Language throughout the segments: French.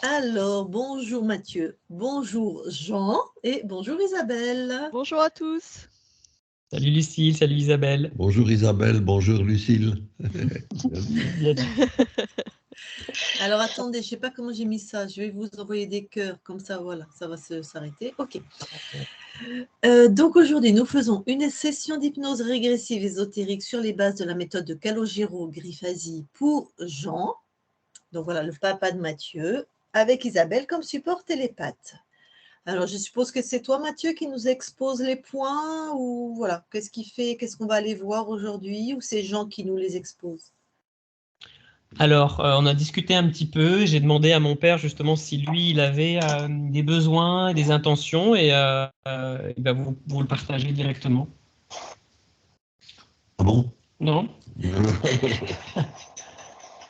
Alors, bonjour Mathieu, bonjour Jean et bonjour Isabelle. Bonjour à tous. Salut Lucille, salut Isabelle. Bonjour Isabelle, bonjour Lucille. Alors attendez, je ne sais pas comment j'ai mis ça, je vais vous envoyer des cœurs, comme ça voilà, ça va s'arrêter. Ok. Donc aujourd'hui, nous faisons une session d'hypnose régressive ésotérique sur les bases de la méthode de Calogero-Grifasi pour Jean. Donc voilà, le papa de Mathieu, avec Isabelle comme support télépathe. Alors, je suppose que c'est toi, Mathieu, qui nous expose les points ou voilà, qu'est-ce qu'on va aller voir aujourd'hui ou c'est Jean qui nous les expose? Alors, on a discuté un petit peu. J'ai demandé à mon père justement si lui, il avait des besoins et des intentions et il va vous le partager directement. Ah bon? Non?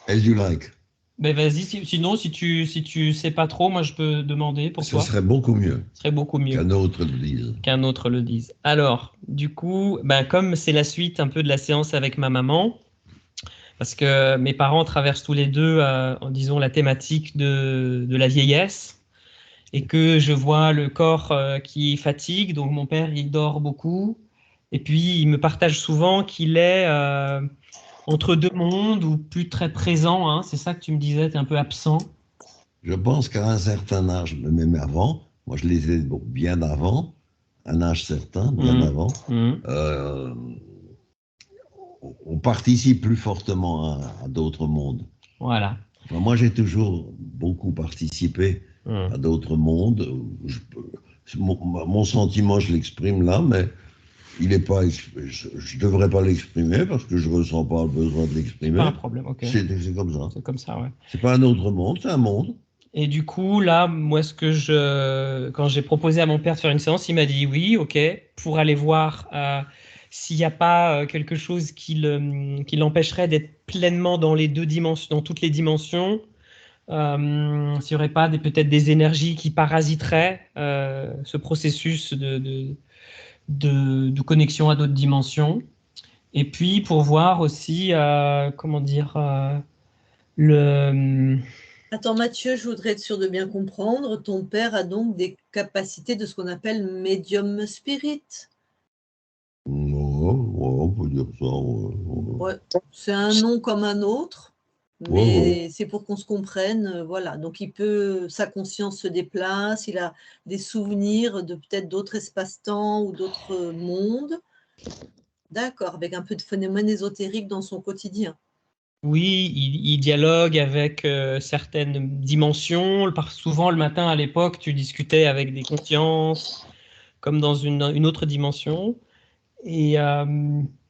As you like. Ben vas-y, sinon, si tu sais pas trop, moi je peux demander pour toi. Ce serait beaucoup mieux Ce serait beaucoup mieux qu'un autre le dise. qu'un autre le dise. Alors, du coup, ben, comme c'est la suite un peu de la séance avec ma maman, parce que mes parents traversent tous les deux, disons, la thématique de la vieillesse, et que je vois le corps qui fatigue, donc mon père, il dort beaucoup, et puis il me partage souvent qu'il est entre deux mondes, ou plus très présent, hein, c'est ça que tu me disais, tu es un peu absent. Je pense qu'à un certain âge, même avant, moi je les ai bien avant, un âge certain, bien avant, on participe plus fortement à d'autres mondes. Voilà. Enfin, moi j'ai toujours beaucoup participé à d'autres mondes. Mon sentiment, je l'exprime là, mais il est pas, je devrais pas l'exprimer parce que je ressens pas le besoin de l'exprimer. Pas un problème, ok. C'est comme ça. C'est comme ça, ouais. C'est pas un autre monde, c'est un monde. Et du coup, là, moi, quand j'ai proposé à mon père de faire une séance, il m'a dit oui, ok, pour aller voir s'il n'y a pas quelque chose qui l'empêcherait d'être pleinement dans les deux dimensions, dans toutes les dimensions, s'il n'y aurait pas peut-être des énergies qui parasiteraient ce processus de connexion à d'autres dimensions. Et puis pour voir aussi, comment dire, Attends, Mathieu, je voudrais être sûr de bien comprendre. Ton père a donc des capacités de ce qu'on appelle médium spirit. On peut dire ça. Ouais, c'est un nom comme un autre, mais c'est pour qu'on se comprenne. Voilà, donc sa conscience se déplace, il a des souvenirs de peut-être d'autres espaces-temps ou d'autres mondes. D'accord, avec un peu de phénomène ésotérique dans son quotidien. Oui, il dialogue avec certaines dimensions. Souvent, le matin, à l'époque, tu discutais avec des consciences, comme dans une autre dimension. Et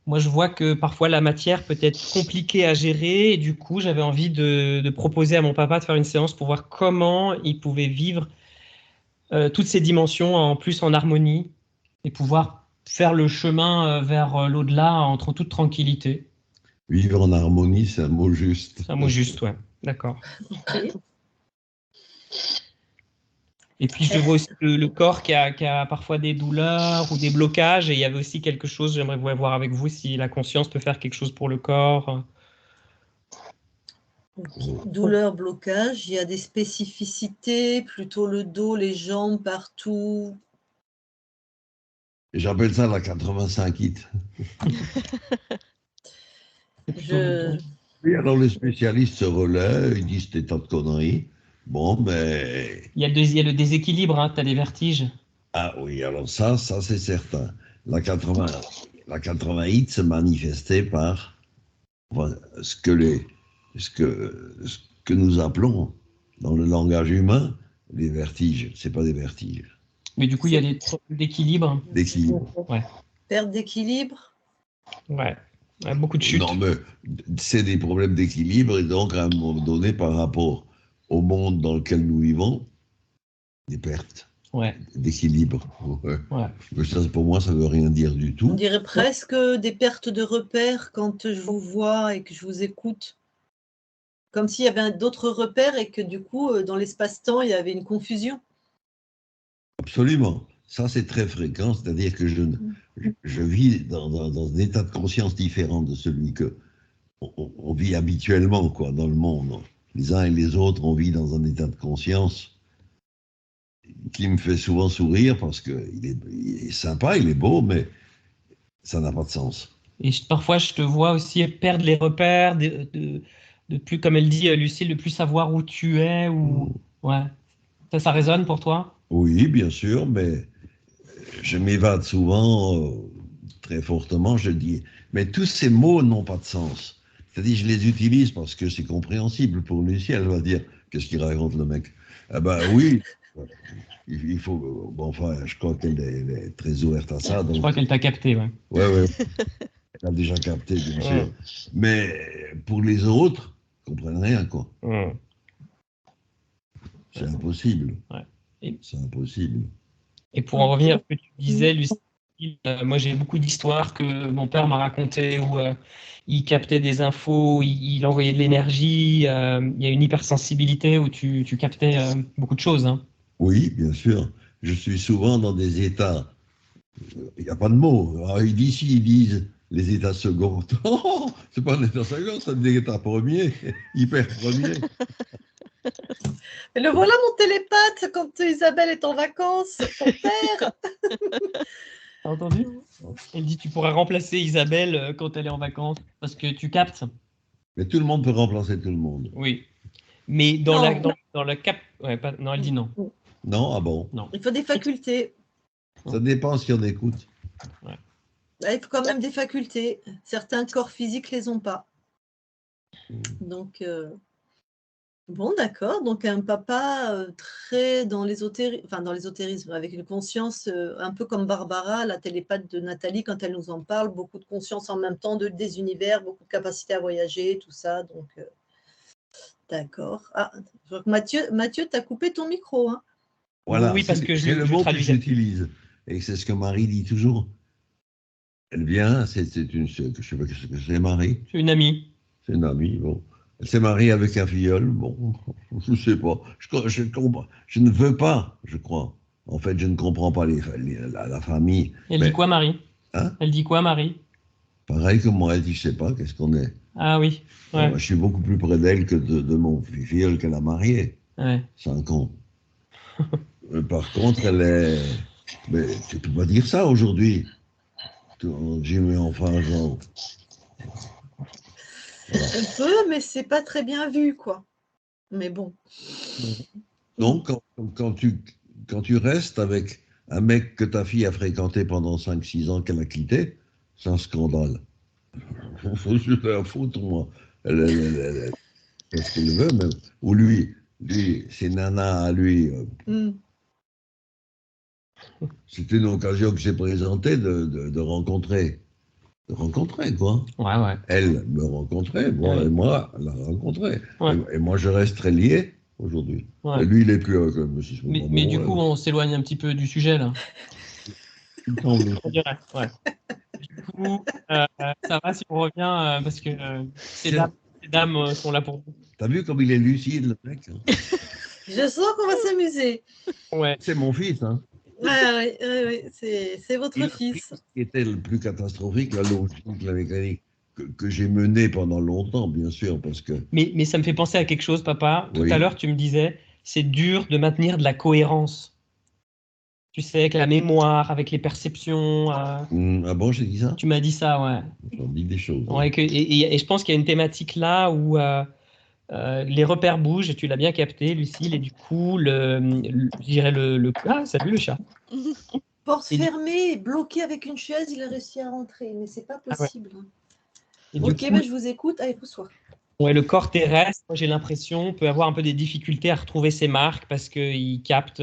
moi, je vois que parfois, la matière peut être compliquée à gérer. Et du coup, j'avais envie de proposer à mon papa de faire une séance pour voir comment il pouvait vivre toutes ces dimensions en plus en harmonie et pouvoir faire le chemin vers l'au-delà en toute tranquillité. Vivre en harmonie, c'est un mot juste. C'est un mot juste, ouais. D'accord. Okay. Et puis, je vois aussi le corps qui a parfois des douleurs ou des blocages. Et il y avait aussi quelque chose, j'aimerais voir avec vous si la conscience peut faire quelque chose pour le corps. Okay. Douleur, blocage, il y a des spécificités, plutôt le dos, les jambes, partout. J'appelle ça la 85 hit. Oui, alors les spécialistes se relaient, ils disent des tas de conneries. Bon, mais... Il y a le déséquilibre, hein, tu as des vertiges. Ah oui, alors ça c'est certain. La 80 hit se manifestait par ce que nous appelons dans le langage humain les vertiges. C'est pas des vertiges. Mais du coup, il y a des problèmes d'équilibre. D'équilibre. Ouais. Perte d'équilibre. Ouais. Beaucoup de chutes. Non, mais c'est des problèmes d'équilibre et donc à un moment donné, par rapport au monde dans lequel nous vivons, des pertes d'équilibre. Ouais. Mais ça, pour moi, ça ne veut rien dire du tout. On dirait presque des pertes de repères quand je vous vois et que je vous écoute. Comme s'il y avait d'autres repères et que du coup, dans l'espace-temps, il y avait une confusion. Absolument. Ça, c'est très fréquent, c'est-à-dire que je vis dans un état de conscience différent de celui que on vit habituellement quoi, dans le monde. les uns et les autres, on vit dans un état de conscience qui me fait souvent sourire parce qu'il est sympa, il est beau, mais ça n'a pas de sens. Et parfois, je te vois aussi perdre les repères, de plus, comme elle dit, Lucille, de plus savoir où tu es. Ou... Ouais. Ça résonne pour toi? Oui, bien sûr, mais je m'évade souvent très fortement, je dis, mais tous ces mots n'ont pas de sens. C'est-à-dire, je les utilise parce que c'est compréhensible pour Lucie, elle va dire, qu'est-ce qu'il raconte le mec? Ah ben oui, il faut, bon, enfin, je crois qu'elle est très ouverte à ça. Donc, je crois qu'elle t'a capté, ouais. Ouais, elle a déjà capté, bien sûr. Mais pour les autres, ils ne comprennent rien, quoi. C'est impossible. Ouais. C'est impossible. Et pour en revenir à ce que tu disais, Lucie, moi j'ai beaucoup d'histoires que mon père m'a racontées où il captait des infos, il envoyait de l'énergie, il y a une hypersensibilité où tu captais beaucoup de choses. Hein. Oui, bien sûr. Je suis souvent dans des états. Il n'y a pas de mots. Alors, ici, ils disent les états seconds. Non, c'est pas un état second, c'est un état premier, hyper premier. Mais le voilà mon télépathe quand Isabelle est en vacances, ton père. T'as entendu? Elle dit tu pourras remplacer Isabelle quand elle est en vacances parce que tu captes. Mais tout le monde peut remplacer tout le monde. Oui. Mais dans la cap. Ouais, non, elle dit non. Non, ah bon? Non. Il faut des facultés. Ça dépend si on écoute. Ouais. Il faut quand même des facultés. Certains corps physiques ne les ont pas. Donc, bon, d'accord. Donc, un papa très dans l'ésotérisme, avec une conscience un peu comme Barbara, la télépathe de Nathalie, quand elle nous en parle, beaucoup de conscience en même temps des univers, beaucoup de capacité à voyager, tout ça. Donc, d'accord. Ah, Mathieu, tu as coupé ton micro. Hein. Voilà, oui, parce que c'est le mot que j'utilise. Et c'est ce que Marie dit toujours. Elle vient, je ne sais pas ce que c'est, Marie. C'est une amie. C'est une amie, bon. Elle s'est mariée avec un filleul, bon, je ne sais pas. Je ne veux pas, je crois. En fait, je ne comprends pas la famille. Elle dit quoi, Marie? Hein? Elle dit quoi, Marie? Pareil que moi, elle dit, je ne sais pas, qu'est-ce qu'on est. Ah oui. Ouais. Moi, je suis beaucoup plus près d'elle que de mon filleul qu'elle a marié. Ouais. C'est un con. Par contre, elle est... Mais tu ne peux pas dire ça aujourd'hui. Jimmy, enfin, genre... Voilà. On peut, mais c'est pas très bien vu, quoi. Mais bon. Donc, quand tu restes avec un mec que ta fille a fréquenté pendant 5-6 ans qu'elle a quitté, c'est un scandale. Je fais un foutre, moi. Elle fait ce qu'elle veut, même. Ou lui, c'est Nana à lui. C'était une occasion que j'ai présentée de rencontrer. De rencontrer, quoi. Ouais. Elle me rencontrait, et moi, la rencontrait. Ouais. Et moi, je reste très lié aujourd'hui. Ouais. Lui, il est plus avec mais du coup, on s'éloigne un petit peu du sujet, là. On dirait, ouais. Du coup, ça va si on revient, parce que ces dames sont là pour vous. T'as vu comme il est lucide, le mec, hein? Je sens qu'on va s'amuser. Ouais. C'est mon fils, hein. Oui, c'est votre fils. Ce qui était le plus catastrophique, la logique, la mécanique, que j'ai menée pendant longtemps, bien sûr, parce que... Mais ça me fait penser à quelque chose, papa. Tout à l'heure, tu me disais, c'est dur de maintenir de la cohérence. Tu sais, avec la mémoire, avec les perceptions. Ah bon, j'ai dit ça? Tu m'as dit ça, ouais. J'en dis des choses. Ouais, et je pense qu'il y a une thématique là où les repères bougent, et tu l'as bien capté, Lucille, et du coup, je dirais Ah, salut le chat. Porte fermée, bloqué avec une chaise, il a réussi à rentrer, mais c'est pas possible. Ah ouais. Ok, coup, je vous écoute. Allez, pousse-toi. Ouais, le corps terrestre, moi, j'ai l'impression, peut avoir un peu des difficultés à retrouver ses marques parce qu'il capte.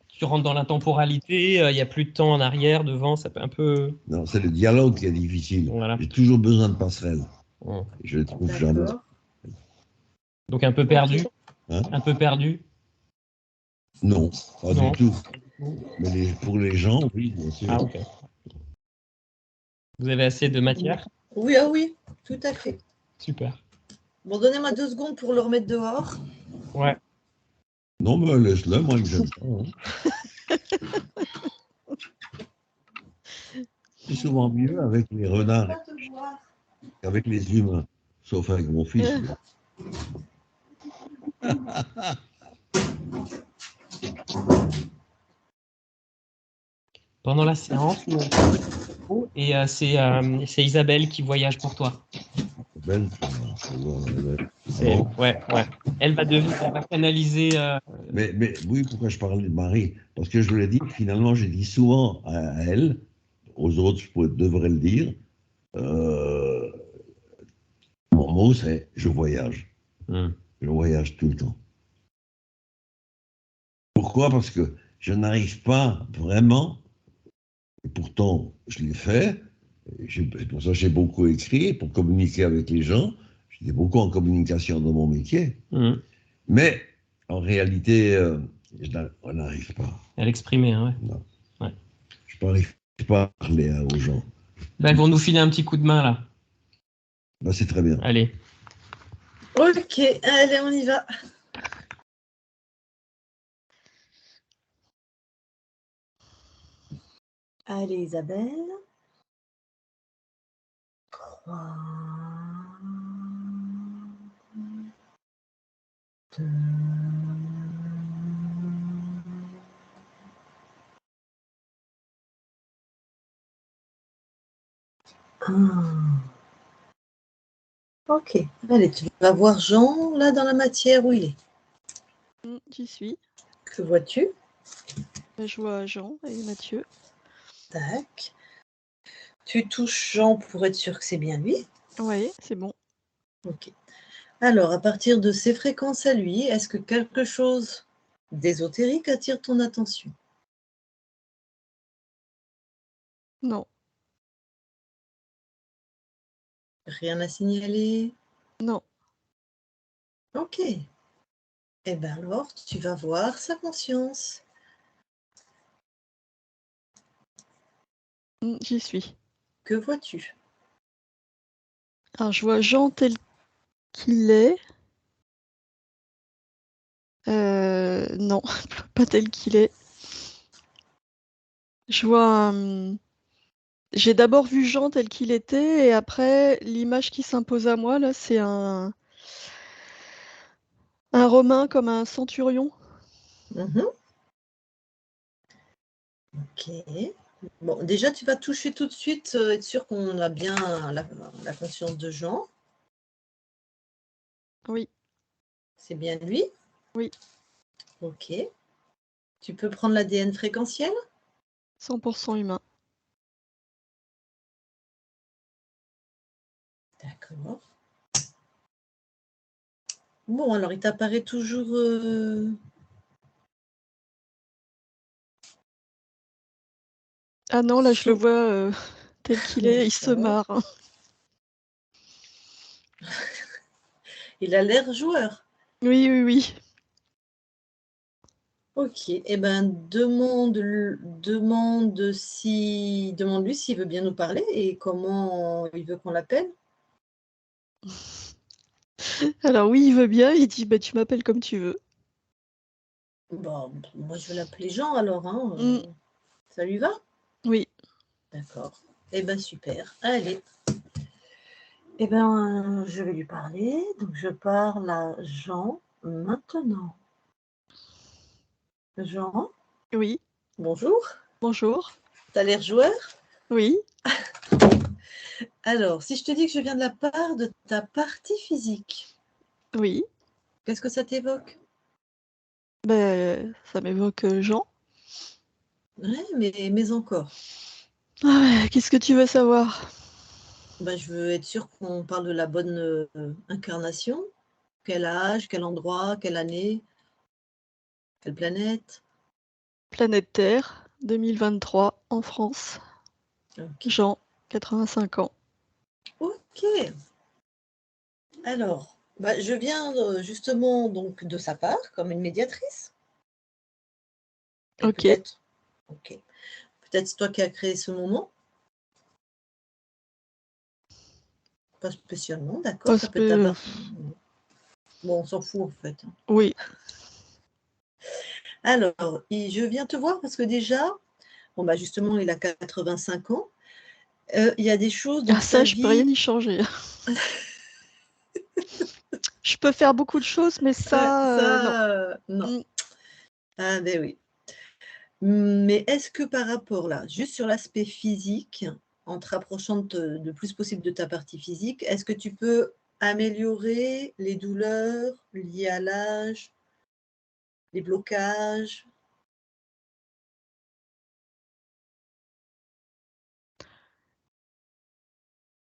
Tu rentres dans la temporalité, il n'y a plus de temps en arrière, devant, ça peut un peu... Non, c'est le dialogue qui est difficile. Voilà. J'ai toujours besoin de passerelles. Je les trouve jamais. Donc un peu perdu. Hein? Un peu perdu. Non, pas du tout. Mais pour les gens, oui, bien sûr. Ah, ok. Vous avez assez de matière? Oui, oui, tout à fait. Super. Bon, donnez-moi 2 secondes pour le remettre dehors. Ouais. Non, mais laisse-le, moi, que j'aime pas. Hein. C'est souvent mieux avec les renards qu'avec les humains, sauf avec mon fils. Pendant la séance, nous, et c'est Isabelle qui voyage pour toi. Belle. Ouais. Elle va canaliser. Mais oui, pourquoi je parlais de Marie? Parce que je l'ai dit, finalement, j'ai dit souvent à elle, aux autres, devrais le dire, mon mot, c'est je voyage. Je voyage tout le temps. Pourquoi? Parce que je n'arrive pas vraiment, et pourtant je l'ai fait, pour ça j'ai beaucoup écrit, pour communiquer avec les gens, j'étais beaucoup en communication dans mon métier, mais en réalité, on n'arrive pas. À l'exprimer, hein, ouais. Non. Ouais. Je n'arrive pas à parler aux gens. Ben, elles vont nous filer un petit coup de main, là. Ben, c'est très bien. Allez. Ok, allez, on y va. Allez, Isabelle. 3, 2, 1. Ok, allez, tu vas voir Jean, là, dans la matière où il est. J'y suis. Que vois-tu? Je vois Jean et Mathieu. Tac. Tu touches Jean pour être sûr que c'est bien lui. Oui, c'est bon. Ok. Alors, à partir de ces fréquences à lui, est-ce que quelque chose d'ésotérique attire ton attention? Non. Rien à signaler? Non. Ok. Eh bien alors, tu vas voir sa conscience. J'y suis. Que vois-tu? Alors, je vois Jean tel qu'il est. Non, pas tel qu'il est. Je vois... J'ai d'abord vu Jean tel qu'il était, et après, l'image qui s'impose à moi, là, c'est un Romain comme un centurion. Ok. Bon, déjà, tu vas toucher tout de suite, être sûr qu'on a bien la conscience de Jean. Oui. C'est bien lui? Oui. Ok. Tu peux prendre l'ADN fréquentiel? 100% humain. D'accord. Bon, alors il t'apparaît toujours... Ah non, là, je le vois tel qu'il est, il se marre. Hein. Il a l'air joueur. Oui, oui, oui. Ok, eh ben demande-lui s'il veut bien nous parler et comment il veut qu'on l'appelle. Alors oui, il veut bien, il dit bah, tu m'appelles comme tu veux. Bon, moi je vais l'appeler Jean alors, hein. Ça lui va? Oui. D'accord. Eh ben super. Allez. Eh ben je vais lui parler. Donc je parle à Jean maintenant. Jean, Oui. bonjour. Bonjour. T'as l'air joueur? Oui. Alors, si je te dis que je viens de la part de ta partie physique, Oui. qu'est-ce que ça t'évoque? Ben, ça m'évoque Jean. Ouais, mais encore. Ah ouais, qu'est-ce que tu veux savoir? Ben, je veux être sûre qu'on parle de la bonne incarnation. Quel âge, quel endroit, quelle année, quelle planète? Planète Terre, 2023, en France. Ok. Jean, 85 ans. Ok. Alors, bah, je viens justement donc de sa part comme une médiatrice. Et Ok. peut-être, ok. Peut-être c'est toi qui as créé ce moment. Pas spécialement, d'accord. Parce Ça peut être ta que... part. Bon, on s'en fout en fait. Oui. Alors, je viens te voir parce que déjà, bon bah justement, il a 85 ans. Il y a des choses dans Ah ça, sa je peux rien vie. y changer. Je je peux faire beaucoup de choses, mais ça, non. non. Ah ben oui. Mais est-ce que par rapport là, juste sur l'aspect physique, en te rapprochant le plus possible de ta partie physique, est-ce que tu peux améliorer les douleurs liées à l'âge, les blocages?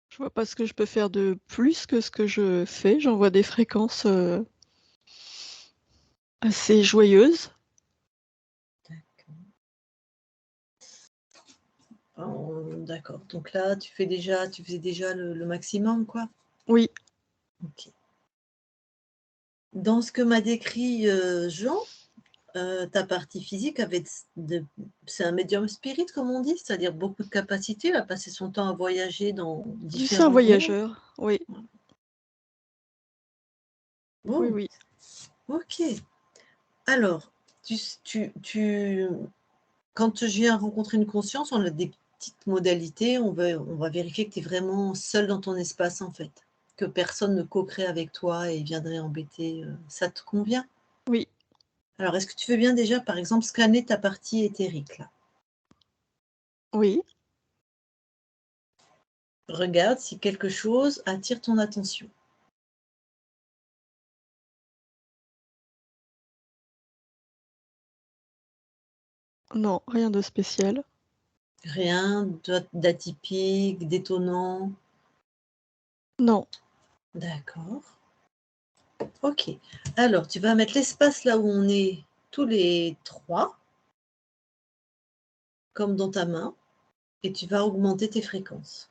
Je vois pas ce que je peux faire de plus que ce que je fais. J'envoie des fréquences assez joyeuses. D'accord. Donc là, tu faisais déjà le maximum, quoi. Oui, Ok. Dans ce que m'a décrit Jean, ta partie physique c'est un médium spirit, comme on dit, c'est-à-dire beaucoup de capacité. Il a passé son temps à voyager dans c'est un différents mondes. voyageur. Oui, Bon, oui. ok. Alors, quand je viens rencontrer une conscience, on a des petites modalités. On va vérifier que tu es vraiment seul dans ton espace, en fait. Que personne ne co-crée avec toi et viendrait embêter. Ça te convient? Oui. Alors, est-ce que tu veux bien déjà, par exemple, scanner ta partie éthérique, là? Oui. Regarde si quelque chose attire ton attention. Non, rien de spécial. Rien d'atypique, d'étonnant? Non. D'accord. Ok. Alors, tu vas mettre l'espace là où on est tous les trois, comme dans ta main, et tu vas augmenter tes fréquences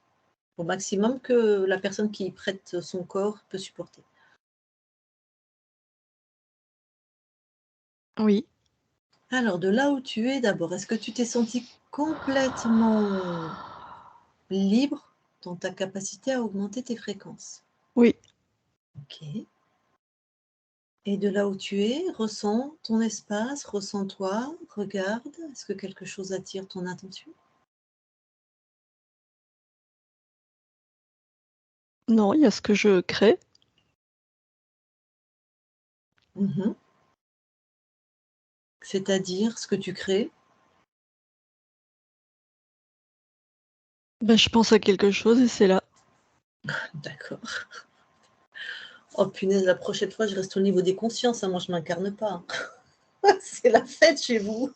au maximum que la personne qui prête son corps peut supporter. Oui. Alors, de là où tu es d'abord, est-ce que tu t'es senti complètement libre dans ta capacité à augmenter tes fréquences? Oui. Ok. Et de là où tu es, ressens ton espace, ressens-toi, regarde, est-ce que quelque chose attire ton attention? Non, il y a ce que je crée. Mhm. C'est-à-dire ce que tu crées? Ben, je pense à quelque chose et c'est là. D'accord. Oh punaise, la prochaine fois, je reste au niveau des consciences, hein, moi je m'incarne pas. C'est la fête chez vous.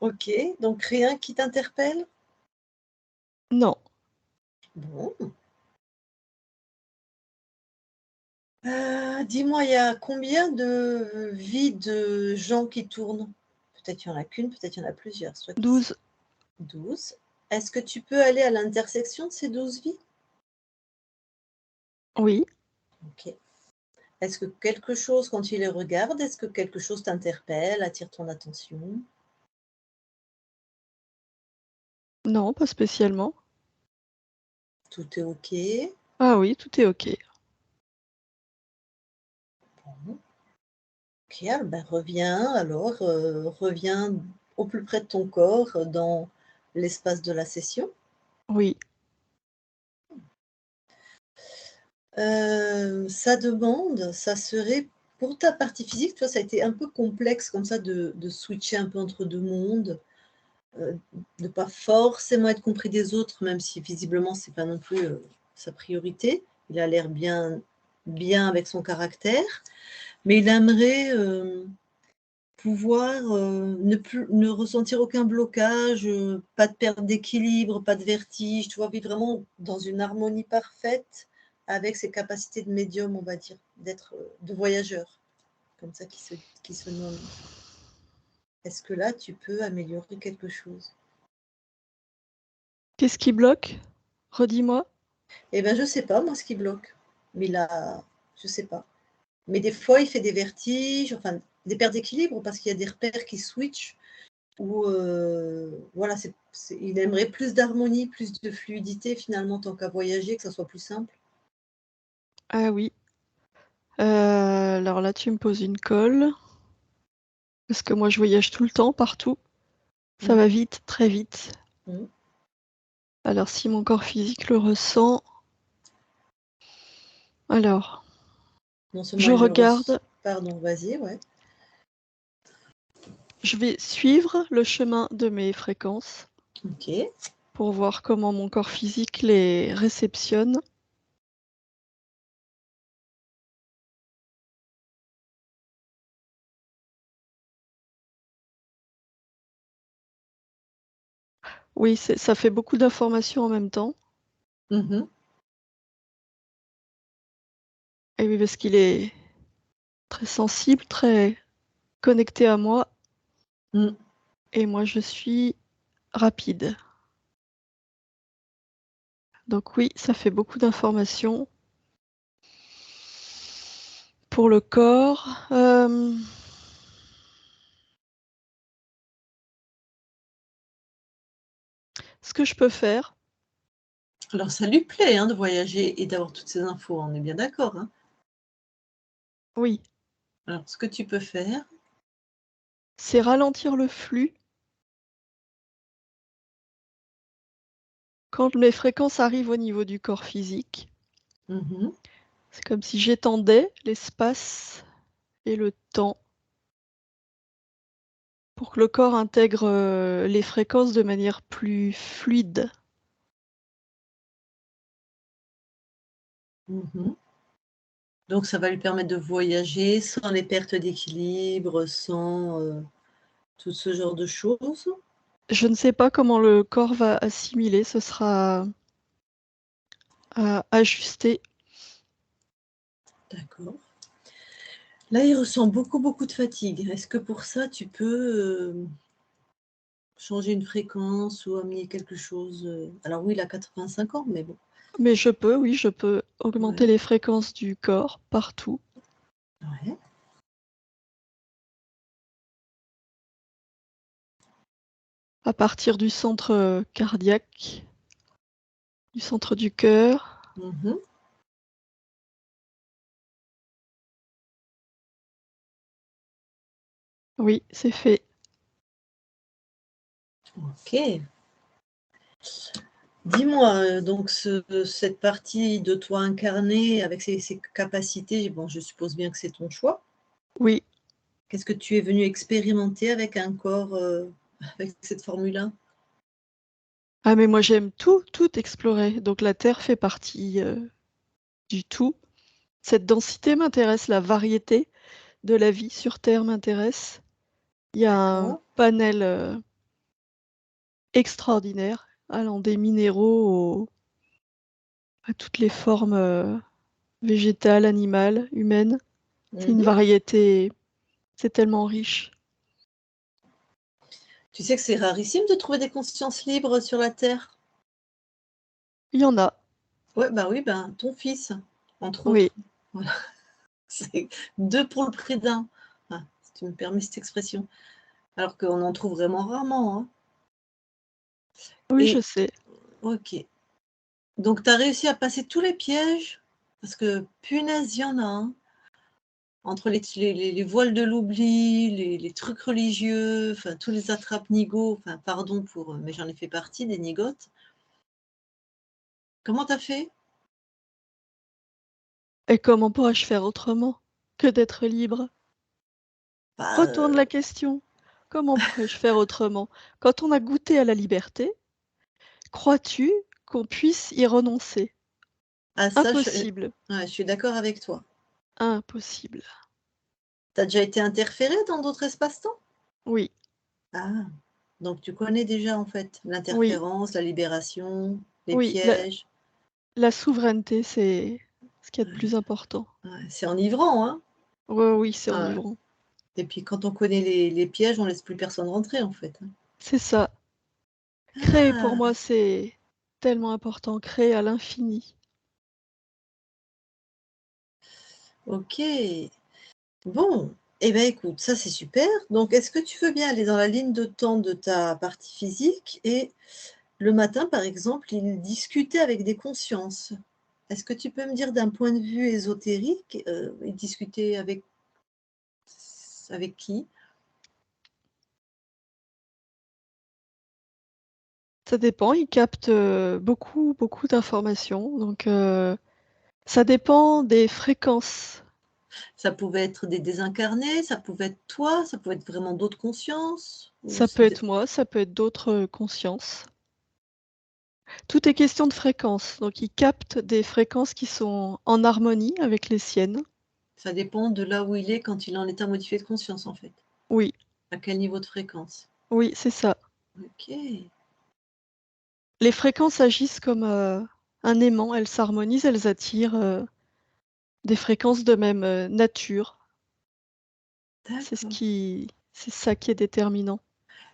Ok, donc rien qui t'interpelle? Non. Bon. Dis-moi, il y a combien de vies de gens qui tournent? Peut-être il n'y en a qu'une, peut-être il y en a plusieurs. Soit 12. 12. Est-ce que tu peux aller à l'intersection de ces 12 vies? Oui. Ok. Est-ce que quelque chose, quand tu les regardes, est-ce que quelque chose t'interpelle, attire ton attention? Non, pas spécialement. Tout est ok? Ah oui, tout est OK. Bon. Ok, ben reviens alors, reviens au plus près de ton corps, dans l'espace de la session. Oui. Ça demande, ça serait pour ta partie physique, tu vois, ça a été un peu complexe comme ça de switcher un peu entre 2 mondes, de pas forcément être compris des autres, même si visiblement c'est pas non plus, sa priorité. Il a l'air bien avec son caractère, mais il aimerait, pouvoir, ne ressentir aucun blocage, pas de perte d'équilibre, pas de vertige, tu vois? Vivre vraiment dans une harmonie parfaite avec ses capacités de médium, on va dire, d'être, de voyageur, comme ça qui se nomme. Est-ce que là, tu peux améliorer quelque chose? Qu'est-ce qui bloque? Redis-moi. Eh ben, je sais pas moi ce qui bloque, mais là, je sais pas. Mais des fois, il fait des vertiges, enfin, des pertes d'équilibre parce qu'il y a des repères qui switchent. Ou voilà, il aimerait plus d'harmonie, plus de fluidité finalement tant qu'à voyager, que ça soit plus simple. Ah oui. Alors là, tu me poses une colle. Parce que moi, je voyage tout le temps, partout. Ça Mmh. va vite, très vite. Mmh. Alors, si mon corps physique le ressent. Alors, Non seulement Je il le regarde, Pardon, vas-y, ouais. je vais suivre le chemin de mes fréquences Ok. pour voir comment mon corps physique les réceptionne. Oui, ça fait beaucoup d'informations en même temps. Mhm. Et oui, parce qu'il est très sensible, très connecté à moi. Mm. Et moi, je suis rapide. Donc oui, ça fait beaucoup d'informations pour le corps. Ce que je peux faire, Alors, ça lui plaît hein, de voyager et d'avoir toutes ces infos, on est bien d'accord. Hein. oui, Alors, ce que tu peux faire, c'est ralentir le flux quand mes fréquences arrivent au niveau du corps physique. mhm, C'est comme si j'étendais l'espace et le temps pour que le corps intègre les fréquences de manière plus fluide. mhm. Donc, ça va lui permettre de voyager sans les pertes d'équilibre, sans tout ce genre de choses. Je ne sais pas comment le corps va assimiler, ce sera à ajuster. D'accord. Là, il ressent beaucoup, beaucoup de fatigue. Est-ce que pour ça, tu peux changer une fréquence ou amener quelque chose Alors oui, il a 85 ans, mais bon. Mais je peux, oui, je peux augmenter Ouais, les fréquences du corps partout, ouais. à partir du centre cardiaque, du centre du cœur. Mhm. Oui, c'est fait. Ok. Dis-moi, donc cette partie de toi incarnée avec ses capacités, bon, je suppose bien que c'est ton choix. Oui. Qu'est-ce que tu es venu expérimenter avec un corps, avec cette Formule 1? Ah, mais moi j'aime tout, tout explorer. Donc la Terre fait partie du tout. Cette densité m'intéresse, la variété de la vie sur Terre m'intéresse. Il y a un D'accord. panel extraordinaire, allant des minéraux à toutes les formes végétales, animales, humaines. C'est une Mhm. variété, c'est tellement riche. Tu sais que c'est rarissime de trouver des consciences libres sur la Terre? Il y en a, Ouais, bah oui, ben, ton fils, entre oui, autres. Voilà, c'est 2 pour le prix d'un. Ah, si tu me permets cette expression. Alors qu'on en trouve vraiment rarement, hein. oui, je Et sais. OK. Donc tu as réussi à passer tous les pièges? Parce que punaise, il y en a, hein. Entre les voiles de l'oubli, les trucs religieux, enfin tous les attrape-nigots, enfin pardon pour, mais j'en ai fait partie des nigotes. Comment tu as fait? Et comment pourrais-je faire autrement que d'être libre? Bah, Retourne la question. Comment pourrais-je faire autrement? Quand on a goûté à la liberté, crois-tu qu'on puisse y renoncer? ah ça Impossible, ouais, je suis d'accord avec toi. impossible. Tu as déjà été interféré dans d'autres espaces-temps? Oui, Ah, donc tu connais déjà en fait oui, l'interférence, la libération, les oui. pièges. La souveraineté, c'est ce qu'il y a de Ouais, plus important. ouais, c'est enivrant, hein? Oui, oui, c'est Ouais. enivrant. Et puis quand on connaît les pièges, on laisse plus personne rentrer en fait, hein. C'est ça. Créer pour Ah! moi, c'est tellement important. Créer à l'infini. OK. Bon, eh ben, écoute, ça c'est super. Donc est-ce que tu veux bien aller dans la ligne de temps de ta partie physique et le matin, par exemple, il discutait avec des consciences? Est-ce que tu peux me dire d'un point de vue ésotérique, il discutait avec qui? Ça dépend, il capte beaucoup d'informations. Donc, ça dépend des fréquences Ça pouvait être des désincarnés, ça pouvait être toi, ça pouvait être vraiment d'autres consciences. Ça peut être moi, ça peut être d'autres consciences. Tout est question de fréquence. Donc, il capte des fréquences qui sont en harmonie avec les siennes. Ça dépend de là où il est quand il est en état modifié de conscience, en fait. Oui. À quel niveau de fréquence? Oui, c'est ça. Ok. Les fréquences agissent comme un aimant. Elles s'harmonisent, elles attirent des fréquences de même nature. C'est ça qui est déterminant.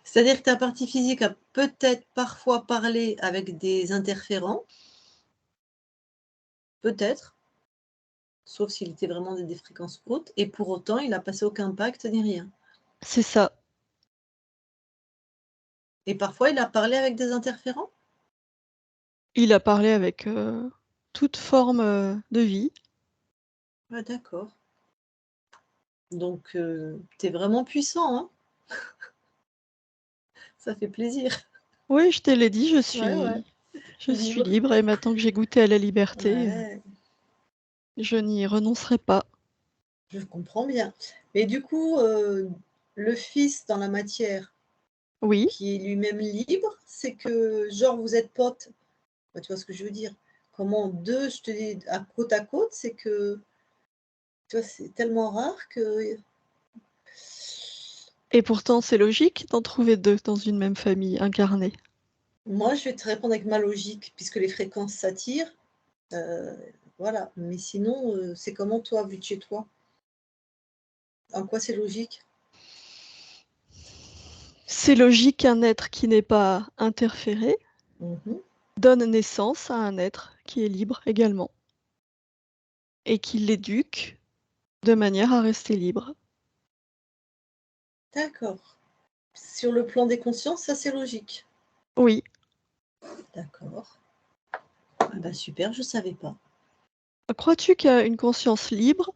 C'est-à-dire que ta partie physique a peut-être parfois parlé avec des interférents. Peut-être. Sauf s'il était vraiment des fréquences hautes. Et pour autant, il n'a passé aucun pacte ni rien. C'est ça. Et parfois, il a parlé avec des interférents? Il a parlé avec toute forme de vie. Ah, d'accord. Donc, tu es vraiment puissant, hein? Ça fait plaisir. Oui, je te l'ai dit, je suis Libre. libre et maintenant que j'ai goûté à la liberté, Ouais, je n'y renoncerai pas. je comprends bien. Mais du coup, le fils dans la matière Oui, qui est lui-même libre, c'est que genre vous êtes potes. Bah, tu vois ce que je veux dire? Comment deux, je te dis à côte, c'est que tu vois, c'est tellement rare que et pourtant c'est logique d'en trouver deux dans une même famille incarnée. moi, je vais te répondre avec ma logique, puisque les fréquences s'attirent, heu, voilà. Mais sinon, c'est comment toi, vu de chez toi? En quoi c'est logique? C'est logique qu'un être qui n'est pas interféré Mmh. donne naissance à un être qui est libre également et qui l'éduque de manière à rester libre. D'accord. Sur le plan des consciences, ça, c'est logique. Oui, D'accord. Ah bah, super, je savais pas. crois-tu qu'une conscience libre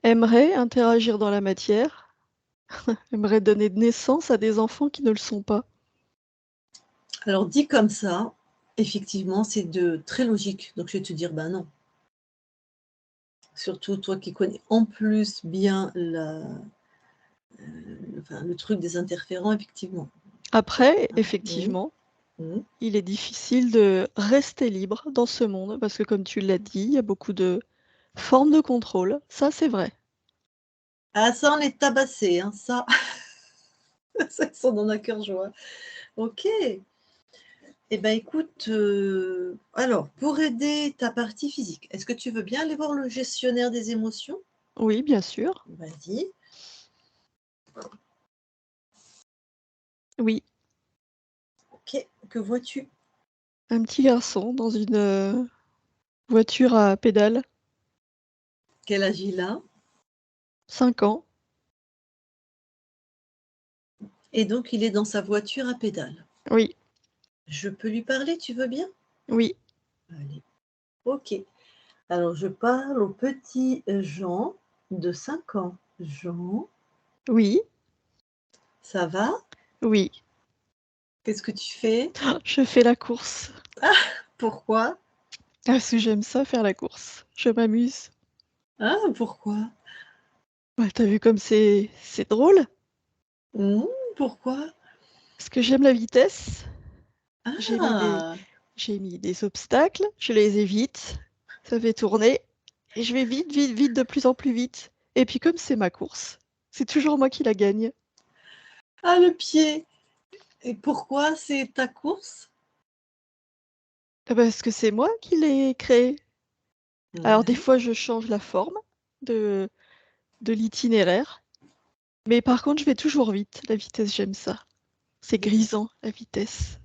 aimerait interagir dans la matière, aimerait donner naissance à des enfants qui ne le sont pas? Alors dit comme ça, effectivement, c'est de très logique. Donc je vais te dire: «Ben non». Surtout toi qui connais en plus bien enfin, le truc des interférents, effectivement. Après, Ah, mmh, effectivement, mmh. il est difficile de rester libre dans ce monde parce que comme tu l'as dit, il y a beaucoup de formes de contrôle. Ça, c'est vrai. Ah ça, on est tabassés, hein, ça, ça, ils sont dans un cœur joie. OK. Eh ben, écoute, alors pour aider ta partie physique, est-ce que tu veux bien aller voir le gestionnaire des émotions? Oui, bien sûr. Vas-y. Oui, OK. Que vois-tu? un petit garçon dans une voiture à pédales, Quel âge il a? 5 ans. Et donc il est dans sa voiture à pédales. Oui, Je peux lui parler, tu veux bien? oui, Allez. OK. Alors je parle au petit, Jean de 5 ans. Jean, oui, ça va? oui. Qu'est-ce que tu fais? Je fais la course. Pourquoi? Parce que j'aime ça faire la course. Je m'amuse. Ah, pourquoi? Ouais, t'as vu comme c'est drôle? Mmh, pourquoi? Parce que j'aime la vitesse. J'ai mis des Ah! j'ai mis des obstacles, je les évite, ça fait tourner et je vais vite, vite, vite, de plus en plus vite. Et puis comme c'est ma course, c'est toujours moi qui la gagne. Ah, le pied! Et pourquoi c'est ta course? Parce que c'est moi qui l'ai créée. Alors des Ouais. fois je change la forme de de l'itinéraire, mais par contre je vais toujours vite. La vitesse, j'aime ça. C'est Et pour grisant, la vitesse.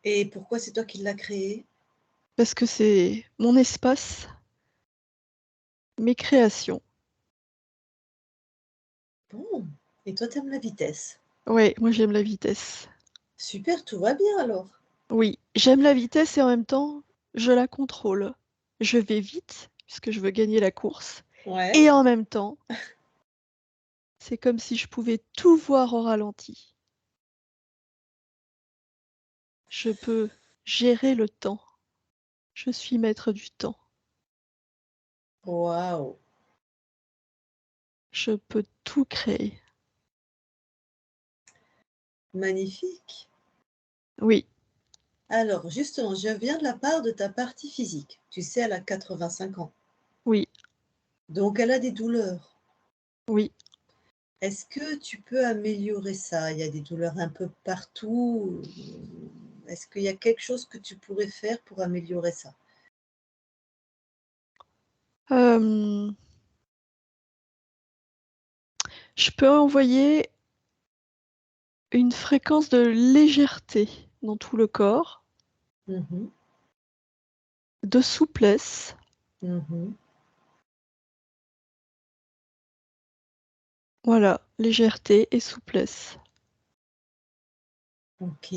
et pourquoi c'est toi qui l'as créé? Parce que c'est mon espace, mes créations. Bon, et toi, tu aimes la vitesse. Ouais, moi j'aime la vitesse. Super, tout va bien alors. Oui, j'aime la vitesse et en même temps, je la contrôle. Je vais vite, puisque je veux gagner la course, Ouais. et en même temps, c'est comme si je pouvais tout voir au ralenti. Je peux gérer le temps. Je suis maître du temps. Waouh! Je peux tout créer. Magnifique. Oui, Alors, justement, je viens de la part de ta partie physique. Tu sais, elle a 85 ans. oui, Donc, elle a des douleurs. oui. Est-ce que tu peux améliorer ça? Il y a des douleurs un peu partout. Est-ce qu'il y a quelque chose que tu pourrais faire pour améliorer ça? Je peux envoyer une fréquence de légèreté dans tout le corps, Mhm, de souplesse. mhm. Voilà, légèreté et souplesse. Ok.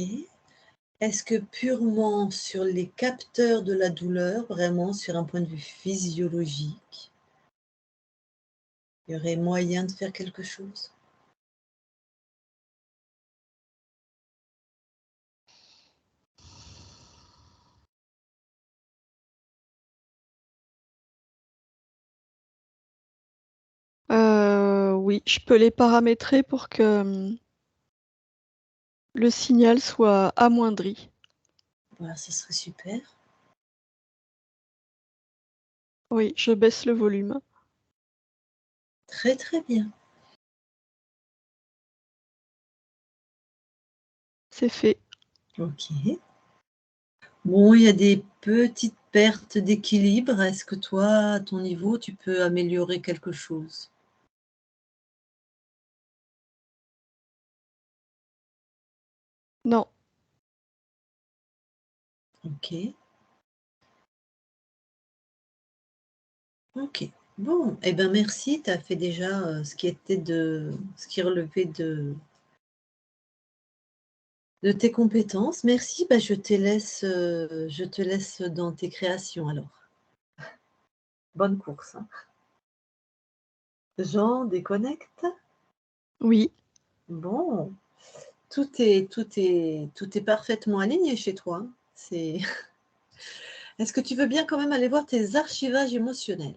Est-ce que purement sur les capteurs de la douleur, vraiment sur un point de vue physiologique, il y aurait moyen de faire quelque chose? Oui, je peux les paramétrer pour que le signal soit amoindri. Voilà, ce serait super. Oui, je baisse le volume. Très, très bien. C'est fait. Ok. Bon, il y a des petites pertes d'équilibre. Est-ce que toi, à ton niveau, tu peux améliorer quelque chose? Non, Ok. Ok. Bon, eh ben merci, tu as fait déjà ce qui relevait de tes compétences. Merci, bah, je te laisse dans tes créations alors. Bonne course, hein. Jean déconnecte. oui. Bon, tout est parfaitement aligné chez toi, hein. Est-ce que tu veux bien quand même aller voir tes archivages émotionnels?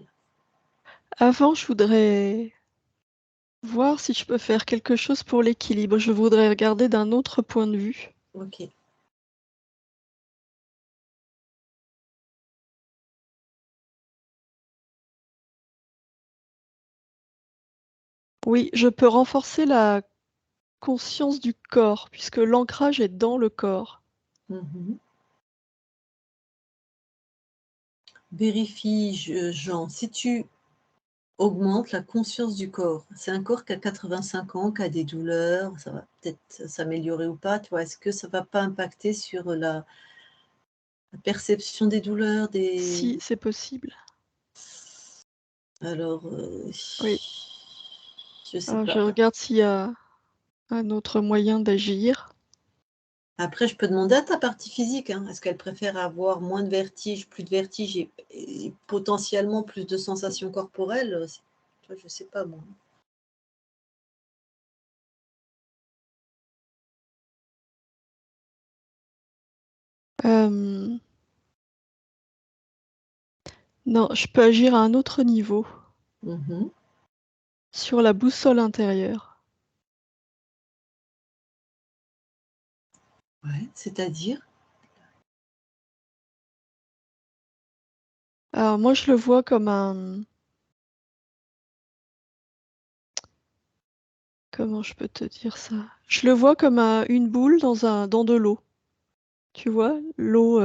Avant, je voudrais voir si je peux faire quelque chose pour l'équilibre. Je voudrais regarder d'un autre point de vue. Ok. Oui, je peux renforcer la conscience du corps, puisque l'ancrage est dans le corps. Mhm. Vérifie, Jean, si tu augmentes la conscience du corps, c'est un corps qui a 85 ans, qui a des douleurs, ça va peut-être s'améliorer ou pas, tu vois, est-ce que ça va pas impacter sur la perception des douleurs, Si c'est possible. Alors, Oui. je sais Alors, je pas. regarde s'il y a un autre moyen d'agir. Après, je peux demander à ta partie physique, hein, est-ce qu'elle préfère avoir moins de vertige, plus de vertige et potentiellement plus de sensations corporelles? Tu vois, je sais pas moi. Non, je peux agir à un autre niveau, Mmh. sur la boussole intérieure. Ouais, c'est-à-dire? Alors moi, je le vois comme un... Comment je peux te dire ça? Je le vois comme une boule dans de l'eau. Tu vois, l'eau,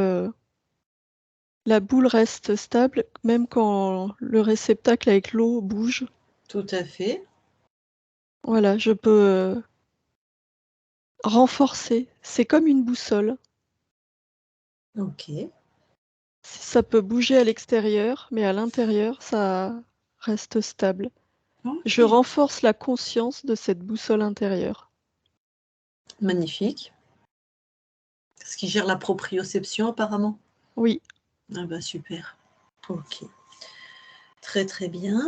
la boule reste stable même quand le réceptacle avec l'eau bouge. Tout à fait. Voilà, je peux renforcer. C'est comme une boussole. OK. Ça peut bouger à l'extérieur, mais à l'intérieur, ça reste stable. Je OK. renforce la conscience de cette boussole intérieure. Magnifique. Ce qui gère la proprioception apparemment? Oui, Ah bah super. OK. Très, très bien.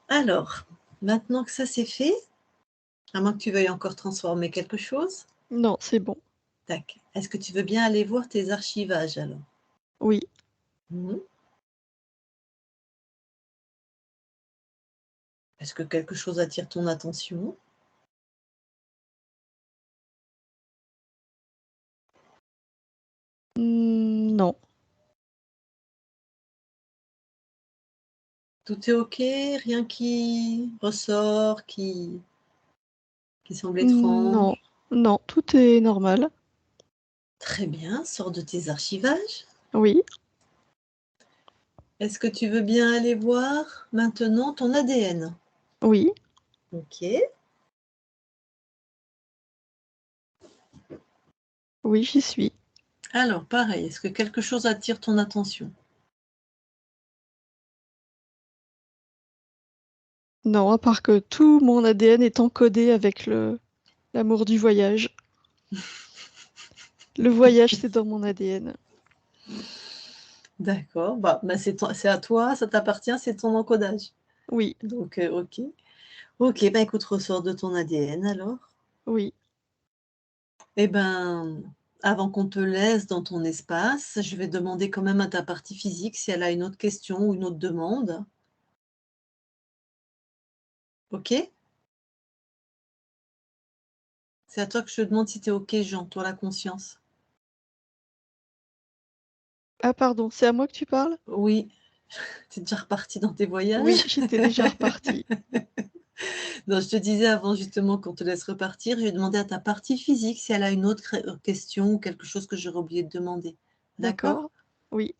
Alors, maintenant que ça c'est fait, à moins que tu veuilles encore transformer quelque chose? non, c'est bon. Tac. Est-ce que tu veux bien aller voir tes archivages alors? Oui, Mmh. Est-ce que quelque chose attire ton attention? Non. Tout est OK? Rien qui ressort, qui semble étrange? Non, non, tout est normal. Très bien, sors de tes archivages. Oui, Est-ce que tu veux bien aller voir maintenant ton ADN? oui, OK. oui, j'y suis. Alors, pareil, est-ce que quelque chose attire ton attention? Non, à part que tout mon ADN est encodé avec l'amour du voyage. Le voyage, c'est dans mon ADN. D'accord, bah, c'est à toi, ça t'appartient, c'est ton encodage. Oui, Donc, OK. OK, bah, écoute, ressors de ton ADN alors. oui, Eh ben, avant qu'on te laisse dans ton espace, je vais demander quand même à ta partie physique si elle a une autre question ou une autre demande. OK? C'est à toi que je te demande si tu es OK, Jean, toi la conscience. Ah pardon, c'est à moi que tu parles? Oui, tu es déjà reparti dans tes Oui, voyages? j'étais déjà repartie. Non, je te disais avant justement qu'on te laisse repartir, je vais demander à ta partie physique si elle a une autre question ou quelque chose que j'aurais oublié de demander. D'accord? D'accord. Oui,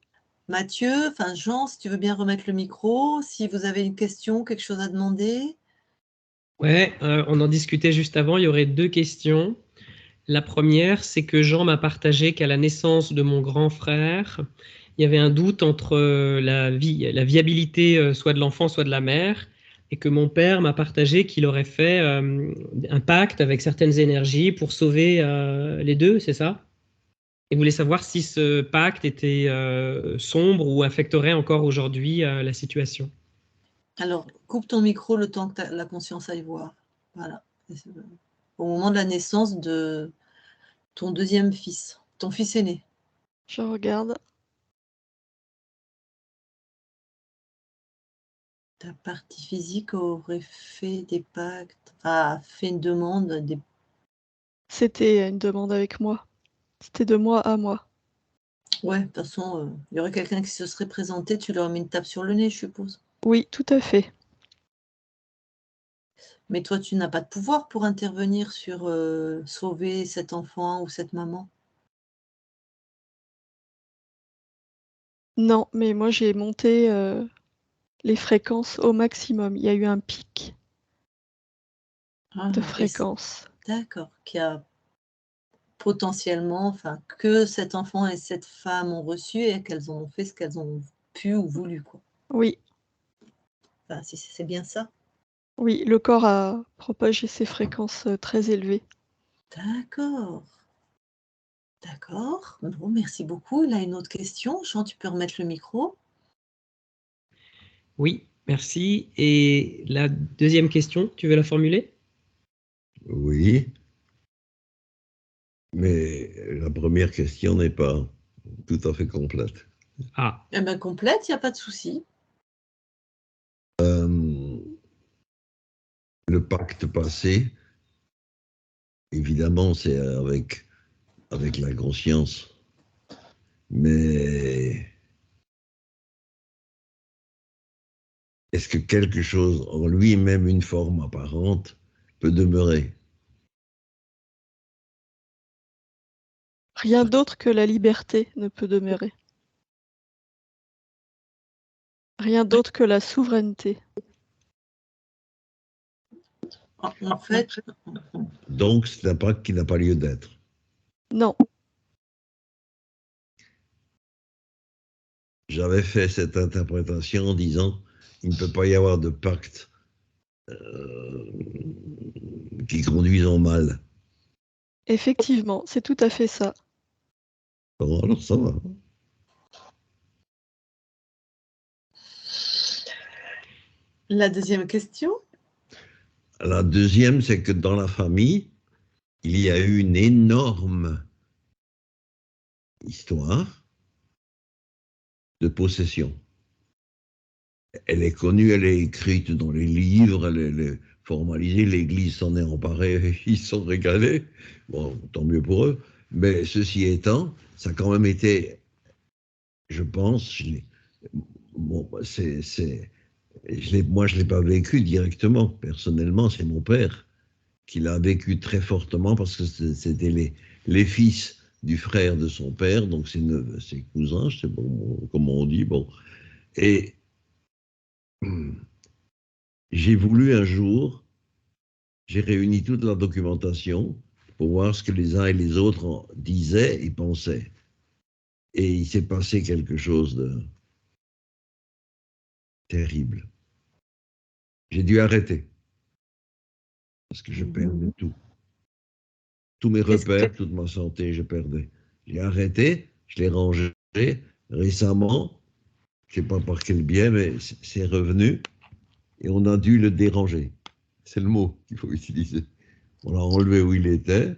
Mathieu, enfin Jean, si tu veux bien remettre le micro, si vous avez une question, quelque chose à demander. Ouais, on en discutait juste avant, il y aurait 2 questions. La première, c'est que Jean m'a partagé qu'à la naissance de mon grand frère, il y avait un doute entre la viabilité soit de l'enfant, soit de la mère, et que mon père m'a partagé qu'il aurait fait un pacte avec certaines énergies pour sauver les deux, c'est ça? Et voulait savoir si ce pacte était sombre ou affecterait encore aujourd'hui la situation. Alors, coupe ton micro le temps que la conscience aille voir. Voilà. Au moment de la naissance de ton deuxième fils, ton fils aîné. je regarde. Ta partie physique aurait fait des pactes, a fait une demande, C'était une demande avec moi. C'était de moi à moi. ouais, de toute façon, il y aurait quelqu'un qui se serait présenté, tu lui aurais mis une tape sur le nez, je suppose. Oui, tout à fait. Mais toi, tu n'as pas de pouvoir pour intervenir sur, sauver cet enfant ou cette maman? Non, mais moi j'ai monté les fréquences au maximum. Il y a eu un pic Ah de et fréquences. d'accord, qui a potentiellement, enfin, que cet enfant et cette femme ont reçu et qu'elles ont fait ce qu'elles ont pu ou voulu, quoi. Oui, Enfin, si c'est bien ça? oui, le corps a propagé ces fréquences très élevées. D'accord, d'accord. Bon, merci beaucoup. Il a une autre question. Jean, tu peux remettre le micro? Oui, merci. Et la deuxième question, tu veux la formuler? Oui, mais la première question n'est pas tout à fait complète. Ah, Eh ben, complète, il y a pas de souci. Le pacte passé, évidemment, c'est avec la conscience, mais est-ce que quelque chose en lui-même, une forme apparente, peut demeurer? Rien d'autre que la liberté ne peut demeurer. Rien d'autre que la souveraineté. En fait, Donc, c'est un pacte qui n'a pas lieu d'être. Non, J'avais fait cette interprétation en disant il ne peut pas y avoir de pacte qui conduise en mal. effectivement, c'est tout à fait ça. Bon, alors ça va. la deuxième question? La deuxième, c'est que dans la famille, il y a eu une énorme histoire de possession. Elle est connue, elle est écrite dans les livres, elle est formalisée, l'Église s'en est emparée, ils sont régalés. Bon, tant mieux pour eux. Mais ceci étant, ça a quand même été, je pense, bon, moi je ne l'ai pas vécu directement, personnellement, c'est mon père qui l'a vécu très fortement parce que c'était les fils du frère de son père, donc ses cousins, je sais pas comment on dit, bon. Et j'ai voulu un jour, j'ai réuni toute la documentation pour voir ce que les uns et les autres disaient et pensaient. Et il s'est passé quelque chose de terrible. J'ai dû arrêter parce que je perdais tout. Tous mes repères, toute ma santé, je perdais. J'ai arrêté, je l'ai rangé. Récemment, je ne sais pas par quel biais, mais c'est revenu et on a dû le déranger. C'est le mot qu'il faut utiliser. On l'a enlevé où il était.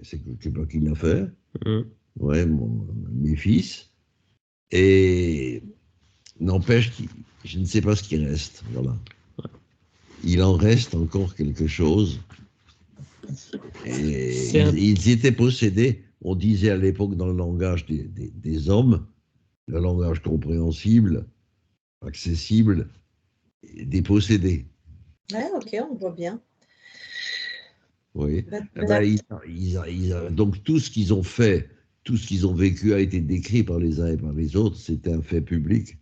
C'est pas qui l'a fait. Ouais, mes fils. Et n'empêche que je ne sais pas ce qui reste. Voilà. Il en reste encore quelque chose. Et ils étaient possédés. On disait à l'époque dans le langage des hommes, le langage compréhensible, accessible, des possédés. Ouais, ok, on voit bien. Oui. Donc tout ce qu'ils ont fait, tout ce qu'ils ont vécu a été décrit par les uns et par les autres. C'était un fait public.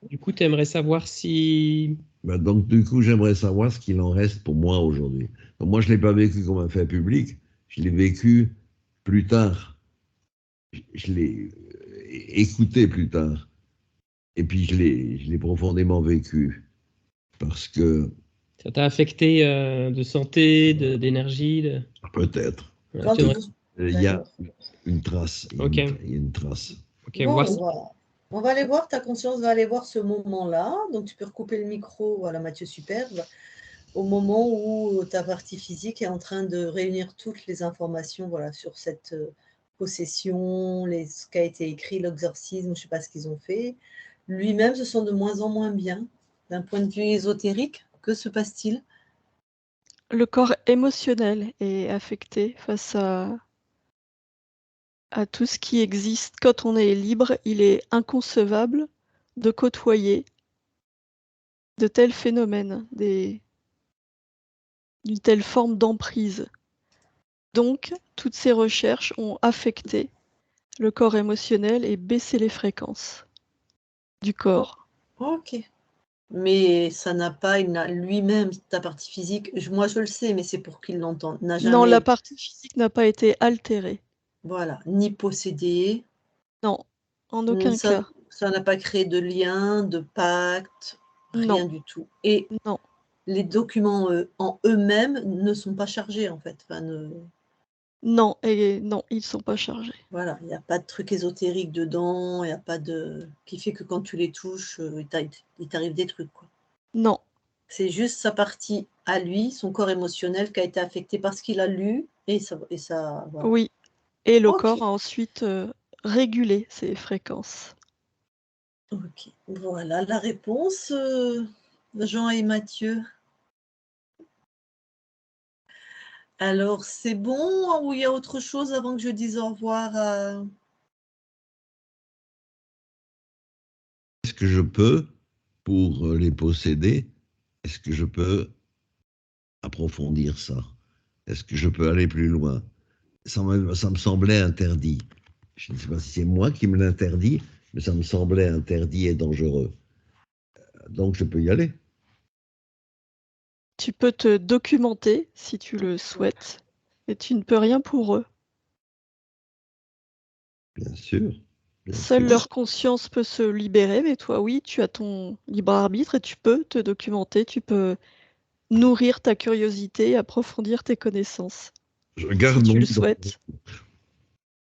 Du coup, tu aimerais savoir si... Donc du coup, j'aimerais savoir ce qu'il en reste pour moi aujourd'hui. Donc, moi, je ne l'ai pas vécu comme un fait public. Je l'ai vécu plus tard. Je l'ai écouté plus tard. Et puis, je l'ai profondément vécu. Parce que... Ça t'a affecté de santé, d'énergie Peut-être. Il y a une trace. Il y a une trace. Bon, on va aller voir, ta conscience va aller voir ce moment-là. Donc, tu peux recouper le micro. Voilà, Mathieu, superbe. Au moment où ta partie physique est en train de réunir toutes les informations, voilà, sur cette possession, ce qui a été écrit, l'exorcisme, je ne sais pas ce qu'ils ont fait. Lui-même se sent de moins en moins bien. D'un point de vue ésotérique, que se passe-t-il? Le corps émotionnel est affecté face à tout ce qui existe. Quand on est libre, il est inconcevable de côtoyer de tels phénomènes, d'une telle forme d'emprise. Donc, toutes ces recherches ont affecté le corps émotionnel et baissé les fréquences du corps. Ok. Mais ça n'a pas, lui-même, ta partie physique, moi je le sais, mais c'est pour qu'il l'entende, n'a Non, la jamais, partie physique n'a pas été altérée. voilà, ni possédé, Non, en aucun ça cas. n'a pas créé de lien, de pacte, Non, rien du tout. Et non. les documents en eux-mêmes ne sont pas chargés, en fait. Enfin, Non, et non, ils ne sont pas chargés. voilà, il n'y a pas de truc ésotérique dedans, il n'y a pas de... qui fait que quand tu les touches, il t'arrive des trucs, quoi. Non. C'est juste sa partie à lui, son corps émotionnel qui a été affecté par ce qu'il a lu, et ça voilà. Oui. Et le Ok, corps a ensuite régulé ces fréquences. ok. Voilà la réponse, Jean et Mathieu. Alors, c'est bon ou il y a autre chose avant que je dise au revoir à... Est-ce que je peux, pour les posséder, est-ce que je peux approfondir ça? Est-ce que je peux aller plus loin? Ça me semblait interdit. Je ne sais pas si c'est moi qui me l'interdis, mais ça me semblait interdit et dangereux. Donc je peux y aller. Tu peux te documenter si tu le souhaites, et tu ne peux rien pour eux. Bien sûr. Seule leur conscience peut se libérer, mais toi, oui, tu as ton libre arbitre et tu peux te documenter, tu peux nourrir ta curiosité, approfondir tes connaissances. Je garde Si mon tu le libre souhaites,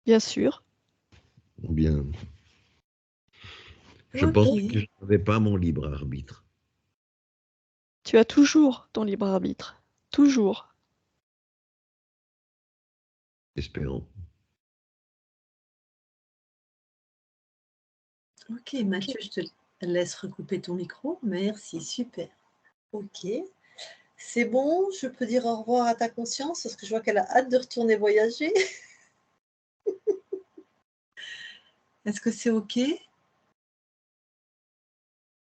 bien sûr. Bien. Je Ok. pense que je n'avais pas mon libre arbitre. Tu as toujours ton libre arbitre. Toujours. Espérons. Ok, Mathieu, Laisse recouper ton micro. Merci, super. Ok. C'est bon, je peux dire au revoir à ta conscience parce que je vois qu'elle a hâte de retourner voyager. Est-ce que c'est OK?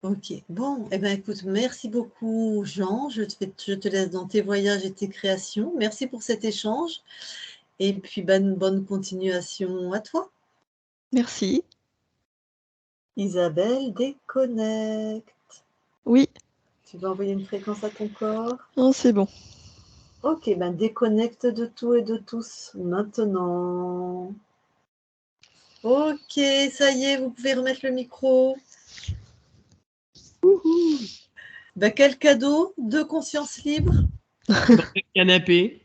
Ok. Bon, eh bien, écoute, merci beaucoup, Jean. Je te laisse dans tes voyages et tes créations. Merci pour cet échange. Et puis, bonne continuation à toi. Merci. Isabelle, déconnecte. Oui. Tu vas envoyer une fréquence à ton corps? Non, c'est bon. Ok, déconnecte de tout et de tous maintenant. Ok, ça y est, vous pouvez remettre le micro. Quel cadeau de conscience libre. Dans le canapé.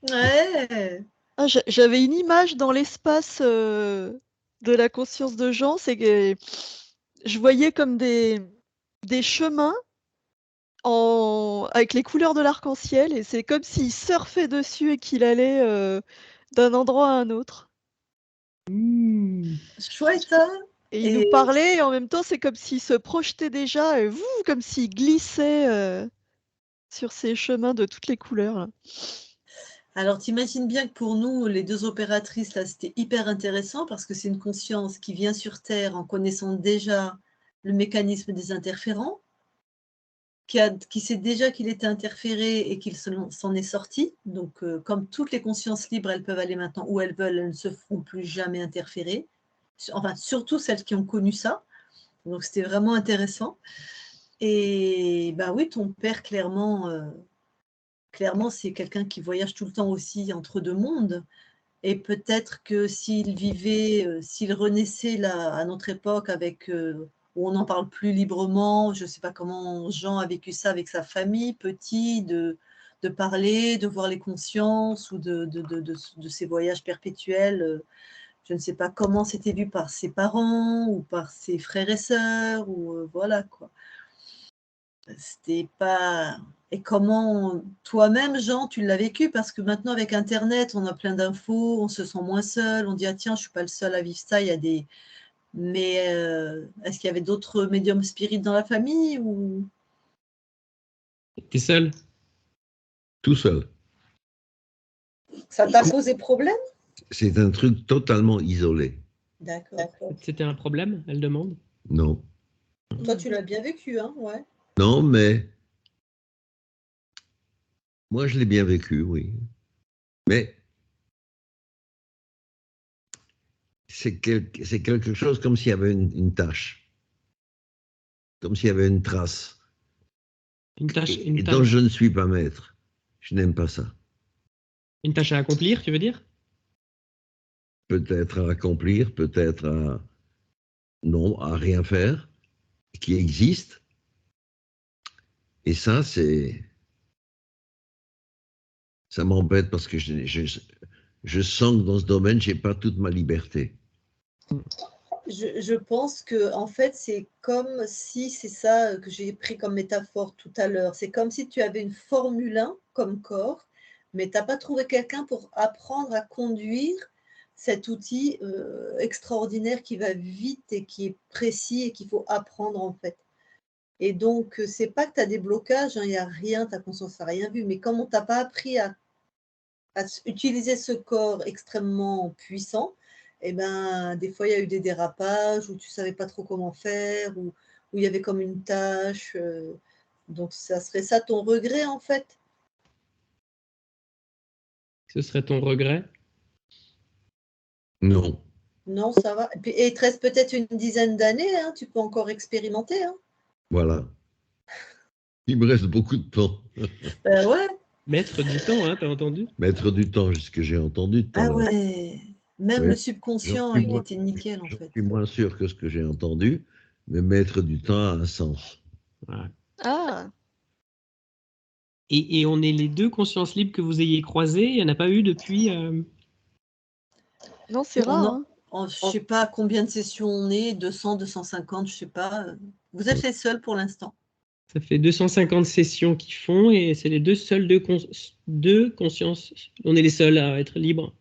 Ouais. Ah, j'avais une image dans l'espace de la conscience de Jean, c'est que je voyais comme des chemins avec les couleurs de l'arc-en-ciel, et c'est comme s'il surfait dessus et qu'il allait d'un endroit à un autre. Chouette, hein? Et il nous parlait, et en même temps, c'est comme s'il se projetait déjà, comme s'il glissait sur ces chemins de toutes les couleurs, là. Alors, t'imagines bien que pour nous, les deux opératrices, là, c'était hyper intéressant parce que c'est une conscience qui vient sur Terre en connaissant déjà le mécanisme des interférents, qui sait déjà qu'il était interféré et qu'il s'en est sorti. Donc, comme toutes les consciences libres, elles peuvent aller maintenant où elles veulent, elles ne se feront plus jamais interférer. Enfin, surtout celles qui ont connu ça. Donc, c'était vraiment intéressant. Et oui, ton père, clairement, c'est quelqu'un qui voyage tout le temps aussi entre deux mondes. Et peut-être que s'il vivait, s'il renaissait là, à notre époque, où on n'en parle plus librement, je ne sais pas comment Jean a vécu ça avec sa famille, petit, de parler, de voir les consciences ou de ses voyages perpétuels. Je ne sais pas comment c'était vu par ses parents ou par ses frères et sœurs, ou voilà quoi. C'était pas. Et comment toi-même, Jean, tu l'as vécu? Parce que maintenant, avec Internet, on a plein d'infos, on se sent moins seul, on dit ah tiens, je suis pas le seul à vivre ça. Il y a des. Mais est-ce qu'il y avait d'autres médiums spirites dans la famille ou T'es seul? Tout seul. ça t'a posé problème? C'est un truc totalement isolé. D'accord. C'était un problème, elle demande? Non. Toi, tu l'as bien vécu, hein? Ouais. Non, mais moi, je l'ai bien vécu, oui. Mais c'est quelque chose comme s'il y avait une tâche, comme s'il y avait une trace, Une tâche, et dont je ne suis pas maître. Je n'aime pas ça. une tâche à accomplir, tu veux dire? Peut-être à accomplir, peut-être à non, à rien faire, qui existe. Et ça m'embête parce que je sens que dans ce domaine, j'ai pas toute ma liberté. Je pense que en fait, c'est comme si, c'est ça que j'ai pris comme métaphore tout à l'heure, c'est comme si tu avais une Formule 1 comme corps, mais tu n'as pas trouvé quelqu'un pour apprendre à conduire cet outil extraordinaire qui va vite et qui est précis et qu'il faut apprendre en fait. Et donc, c'est pas que tu as des blocages, il n'y a rien, ta conscience n'a rien vu, mais comme on t'a pas appris à utiliser ce corps extrêmement puissant, des fois, il y a eu des dérapages où tu ne savais pas trop comment faire, où il y avait comme une tâche. Donc, ça serait ça ton regret, en fait? Ce serait ton regret? Non. Non, ça va. Et il te reste peut-être une dizaine d'années, hein, tu peux encore expérimenter. Hein. Voilà. Il me reste beaucoup de temps. Ouais. Maître du temps, hein, t'as entendu? Maître du temps, ce que j'ai entendu tout à l'heure. Ouais. Même Oui. le subconscient, il était nickel, en fait. Je suis moins sûr que ce que j'ai entendu, mais maître du temps a un sens. Ouais. Ah, Et on est les deux consciences libres que vous ayez croisées, il n'y en a pas eu depuis non, c'est rare. Hein. Je ne sais pas combien de sessions on est, 200, 250, je ne sais pas. Vous êtes les seuls pour l'instant. Ça fait 250 sessions qu'ils font et c'est les deux seuls deux consciences. On est les seuls à être libres.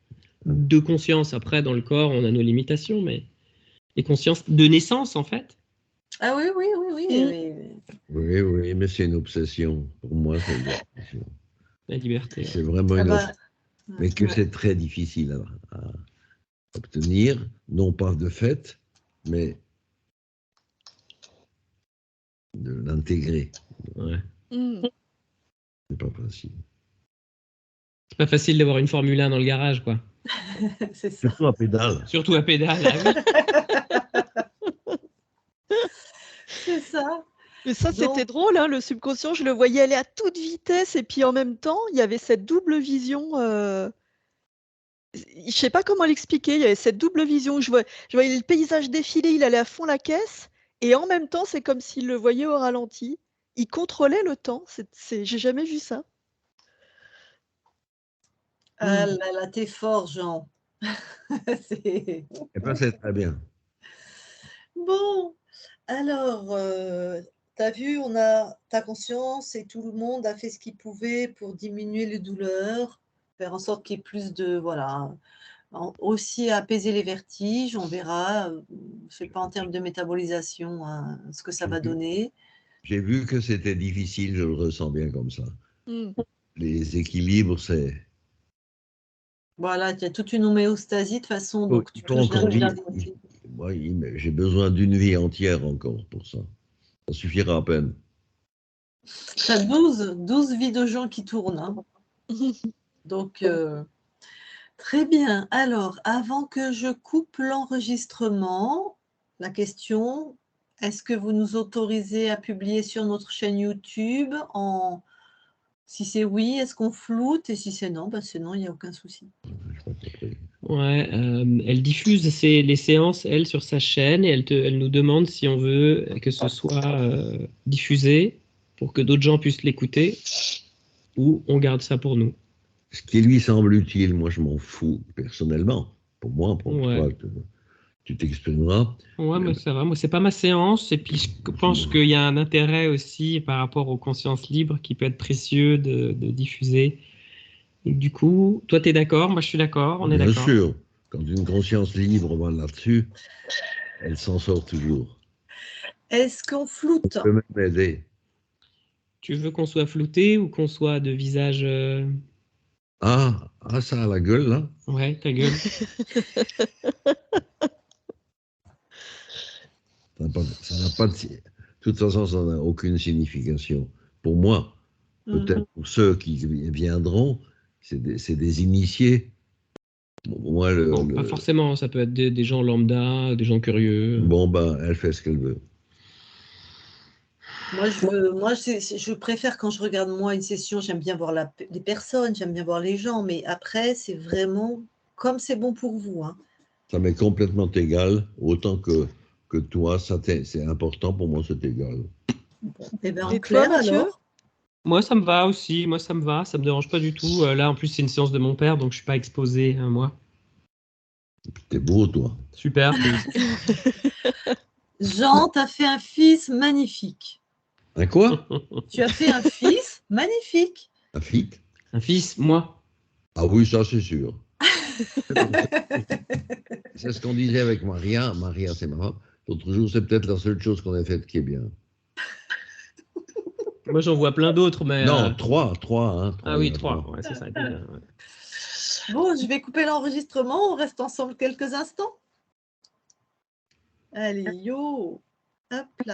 Deux consciences. Après, dans le corps, on a nos limitations, mais les consciences de naissance, en fait. Ah oui, oui, oui, oui. Oui, mais c'est une obsession. Pour moi, c'est une obsession. La liberté. C'est vraiment une obsession. Mais que c'est très difficile à obtenir, non pas de fait, mais de l'intégrer. Ouais. C'est pas facile. C'est pas facile d'avoir une Formule 1 dans le garage, quoi. C'est ça. Surtout à pédale. Surtout à pédale. C'est ça. Mais ça, c'était Donc, drôle, hein, le subconscient, je le voyais aller à toute vitesse et puis en même temps, il y avait cette double vision. Je sais pas comment l'expliquer, il y avait cette double vision. Je voyais le paysage défiler, il allait à fond la caisse et en même temps, c'est comme s'il le voyait au ralenti. Il contrôlait le temps. J'ai jamais vu ça. ah là là, t'es fort, Jean. C'est... Eh bien, c'est très bien. Bon, alors, tu as vu, on a ta conscience et tout le monde a fait ce qu'il pouvait pour diminuer les douleurs, faire en sorte qu'il y ait plus de, voilà, aussi apaiser les vertiges. On verra, je sais pas en termes de métabolisation, hein, ce que ça va donner. J'ai vu que c'était difficile, je le ressens bien comme ça. Mm. Les équilibres, c'est... Voilà, il y a toute une homéostasie de toute façon, donc Il tu faut touches encore bien. vivre. Moi, j'ai besoin d'une vie entière encore pour ça. Ça suffira à peine. Tu as 12 vies de gens qui tournent, hein. Donc, très bien. Alors, avant que je coupe l'enregistrement, la question, est-ce que vous nous autorisez à publier sur notre chaîne YouTube Si c'est oui, est-ce qu'on floute? Et si c'est non, c'est non, il n'y a aucun souci. Ouais, elle diffuse les séances, elle, sur sa chaîne et elle nous demande si on veut que ce soit diffusé pour que d'autres gens puissent l'écouter ou on garde ça pour nous. Ce qui lui semble utile, moi je m'en fous personnellement. Pour moi, pour toi, tu t'exprimeras. Ouais, moi ça va. Moi, c'est pas ma séance. Et puis, je pense qu'il y a un intérêt aussi par rapport aux consciences libres qui peut être précieux de diffuser. Et du coup, toi, tu es d'accord? Moi, je suis d'accord. On est d'accord. Bien sûr. Quand une conscience libre va là-dessus, elle s'en sort toujours. Est-ce qu'on floute? On peut même m'aider. Tu veux qu'on soit flouté ou qu'on soit de visage... Ah, ça a la gueule, là? Ouais, ta gueule. Ça n'a pas de... De toute façon, ça n'a aucune signification. Pour moi, peut-être pour ceux qui viendront, c'est des initiés. Moi, Pas forcément, ça peut être des gens lambda, des gens curieux. Bon, elle fait ce qu'elle veut. Moi, je préfère quand je regarde moi une session, j'aime bien voir les personnes, j'aime bien voir les gens, mais après, c'est vraiment comme c'est bon pour vous, hein. Ça m'est complètement égal, autant que toi, c'est important, pour moi, c'est égal. Bon, et bien, en Et clair, toi, Mathieu? alors? Moi, ça me va aussi. Moi, ça me va. Ça me dérange pas du tout. Là, en plus, c'est une séance de mon père, donc je suis pas exposé, moi. T'es beau, toi. Super. Jean, tu as fait un fils magnifique. Un quoi? Tu as fait un fils magnifique. Un fils? Un fils, moi. Ah oui, ça, c'est sûr. C'est ce qu'on disait avec Maria. Maria, c'est marrant. L'autre jour, c'est peut-être la seule chose qu'on a faite qui est bien. Moi, j'en vois plein d'autres, mais... Non, trois. Hein, ah oui, 3. Ouais, c'est ça. Bien, ouais. Bon, je vais couper l'enregistrement. On reste ensemble quelques instants. Allez, yo. Hop là.